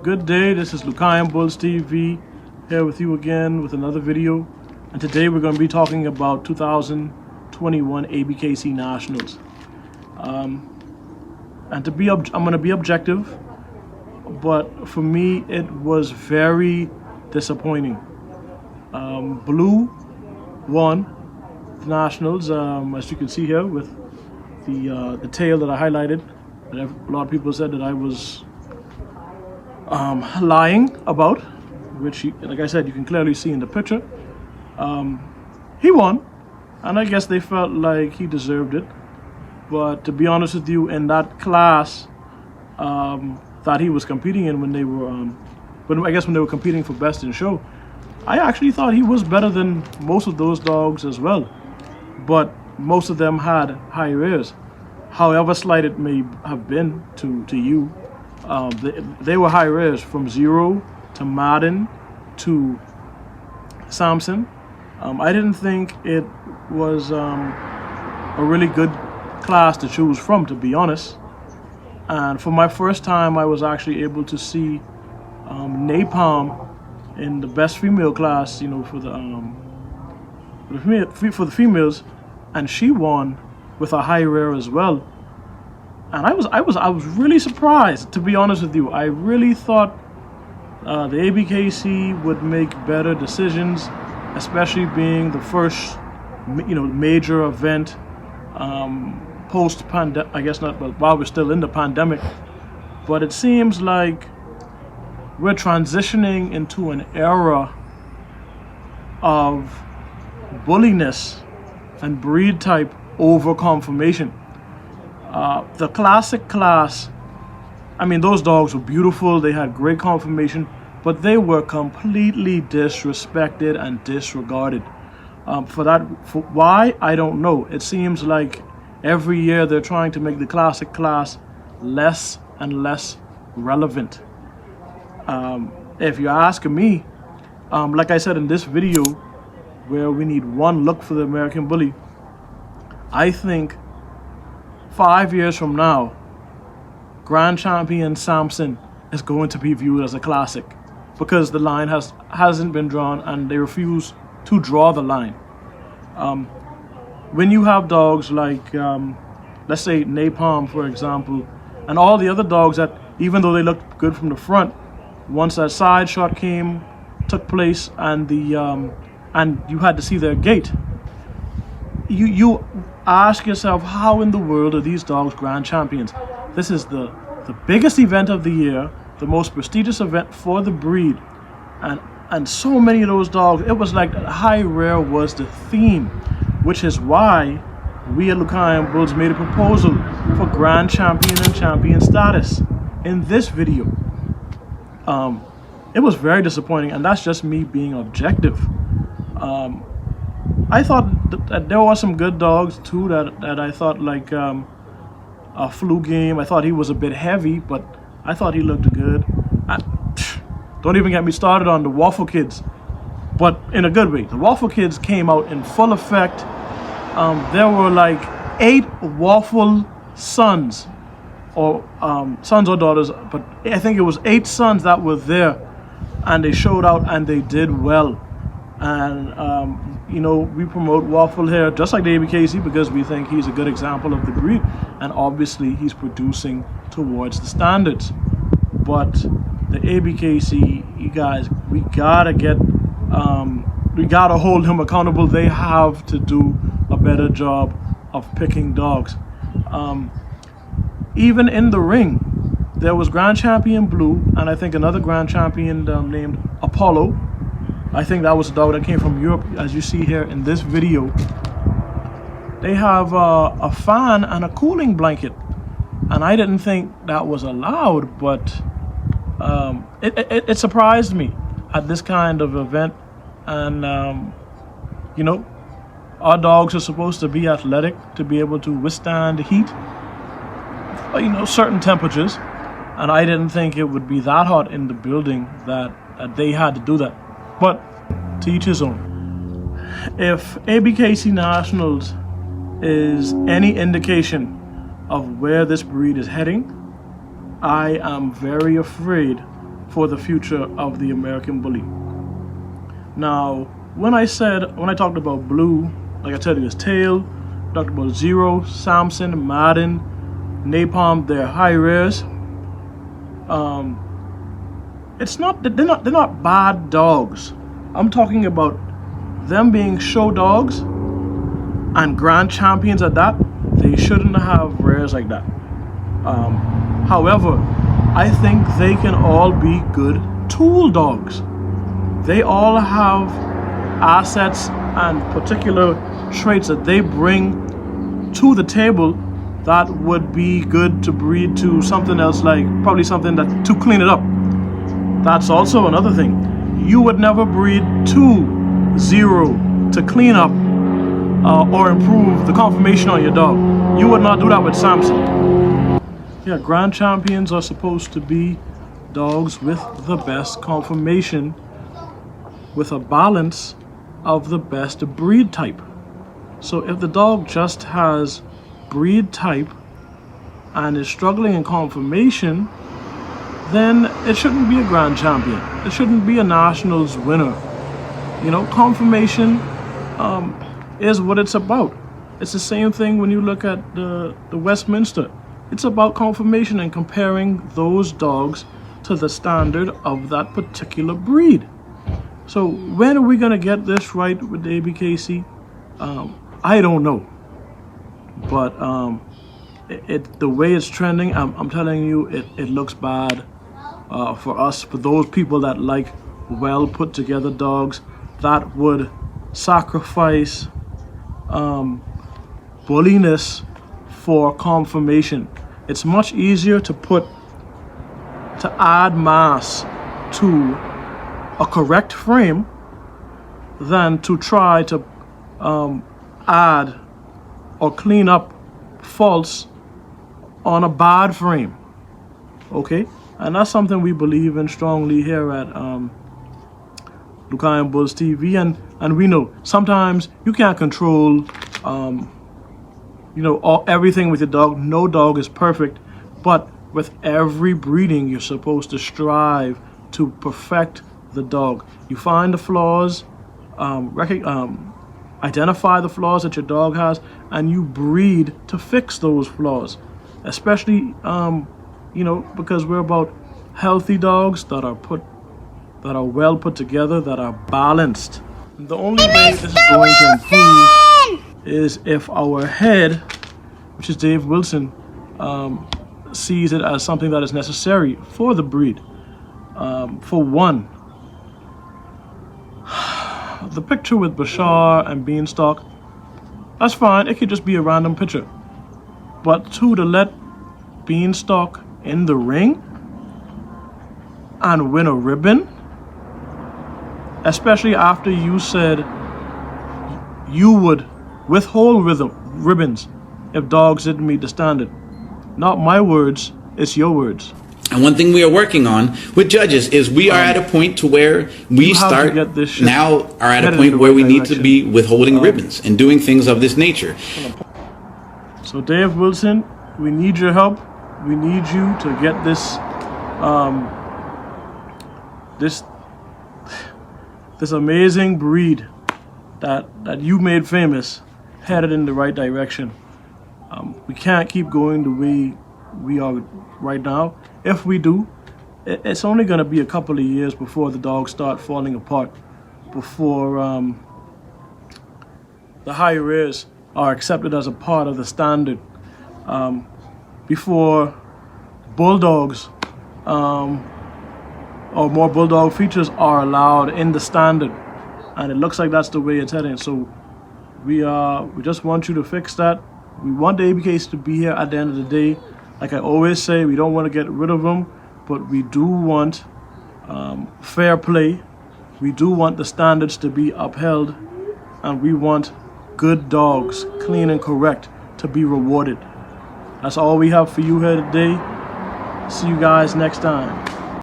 Good day, this is Lukian Bulls TV here with you again with another video, and today we're going to be talking about 2021 A.B.K.C Nationals. I'm going to be objective, but for me it was very disappointing. Blue won the Nationals, as you can see here with the tail that I highlighted. A lot of people said that I was lying about, which, like I said, you can clearly see in the picture. He won, and I guess they felt like he deserved it. But to be honest with you, in that class that he was competing in when they were, when they were competing for Best in Show, I actually thought he was better than most of those dogs as well. But most of them had high rears, however slight it may have been to you. They were high rears from Zero to Madden to Samson. I didn't think it was a really good class to choose from, to be honest. And for my first time, I was actually able to see Napalm in the best female class, you know, for the females, and she won with a high rear as well. And I was really surprised, to be honest with you. I really thought the A.B.K.C would make better decisions, especially being the first, major event post-pandemic. I guess not, but while we're still in the pandemic. But it seems like we're transitioning into an era of bulliness and breed type over conformation. The classic class, I mean, those dogs were beautiful, they had great conformation, but they were completely disrespected and disregarded. Why? I don't know. It seems like every year they're trying to make the classic class less and less relevant. If you're asking me, like I said in this video, where we need one look for the American Bully, I think 5 years from now, Grand Champion Samson is going to be viewed as a classic, because the line hasn't been drawn and they refuse to draw the line. When you have dogs like, let's say Napalm, for example, and all the other dogs that, even though they looked good from the front, once that side shot took place and you had to see their gait, you ask yourself, how in the world are these dogs Grand Champions? This is the biggest event of the year, the most prestigious event for the breed, and so many of those dogs, it was like high rear was the theme, which is why we at Lukian Bulls made a proposal for Grand Champion and Champion status in this video. It was very disappointing, and that's just me being objective. I thought that there were some good dogs too that I thought, like a Flu Game. I thought he was a bit heavy, but I thought he looked good. Don't even get me started on the Waffle Kids, but in a good way. The Waffle Kids came out in full effect. There were like 8 Waffle sons, or sons or daughters, but I think it was 8 sons that were there, and they showed out and they did well. And we promote Waffle here just like the A.B.K.C because we think he's a good example of the breed, and obviously he's producing towards the standards. But the A.B.K.C, you guys, we gotta hold him accountable. They have to do a better job of picking dogs. Even in the ring, there was Grand Champion Blue and I think another Grand Champion named Apollo. I think that was a dog that came from Europe, as you see here in this video. They have a fan and a cooling blanket, and I didn't think that was allowed, but it surprised me at this kind of event. And our dogs are supposed to be athletic to be able to withstand heat, certain temperatures, and I didn't think it would be that hot in the building that they had to do that. But to each his own. If A.B.K.C Nationals is any indication of where this breed is heading, I am very afraid for the future of the American Bully. Now, when I talked about Blue, like I told you, his tail, talked about Zero, Samson, Madden, Napalm, they're high rares. They're not bad dogs. I'm talking about them being show dogs and grand champions at that. They shouldn't have rares like that. However, I think they can all be good tool dogs. They all have assets and particular traits that they bring to the table that would be good to breed to something else, like probably something that to clean it up. That's also another thing. You would never breed to Zero to clean up or improve the conformation on your dog. You would not do that with Samson. Yeah, grand champions are supposed to be dogs with the best conformation, with a balance of the best breed type. So if the dog just has breed type and is struggling in conformation, then it shouldn't be a grand champion. It shouldn't be a nationals winner. You know, conformation is what it's about. It's the same thing when you look at the Westminster. It's about conformation and comparing those dogs to the standard of that particular breed. So when are we gonna get this right with the ABKC? I don't know, but the way it's trending, I'm telling you, it looks bad for us, for those people that like well put together dogs that would sacrifice bulliness for conformation. It's much easier to add mass to a correct frame than to try to add or clean up faults on a bad frame. Okay, and that's something we believe in strongly here at Lucayan Bulls TV, and we know sometimes you can't control everything with your dog. No dog is perfect, but with every breeding you're supposed to strive to perfect the dog. You find the flaws, identify the flaws that your dog has, and you breed to fix those flaws. Especially, because we're about healthy dogs that are well put together, that are balanced. The only way this is going to improve is if our head, which is Dave Wilson, sees it as something that is necessary for the breed. For one, the picture with Bashar and Beanstalk, that's fine, it could just be a random picture. But to let Beanstalk in the ring and win a ribbon, especially after you said you would withhold ribbons if dogs didn't meet the standard. Not my words, it's your words. And one thing we are working on with judges is we are at a point to where we are at a point where we need to be withholding ribbons and doing things of this nature. So Dave Wilson, we need your help. We need you to get this this amazing breed that you made famous headed in the right direction. We can't keep going the way we are right now. If we do, it's only going to be a couple of years before the dogs start falling apart, before the high rares are accepted as a part of the standard, before bulldogs or more bulldog features are allowed in the standard, and it looks like that's the way it's heading. So we just want you to fix that. We want the A.B.K.C to be here at the end of the day. Like I always say, we don't want to get rid of them, but we do want fair play. We do want the standards to be upheld, and we want good dogs, clean and correct, to be rewarded. That's all we have for you here today. See you guys next time.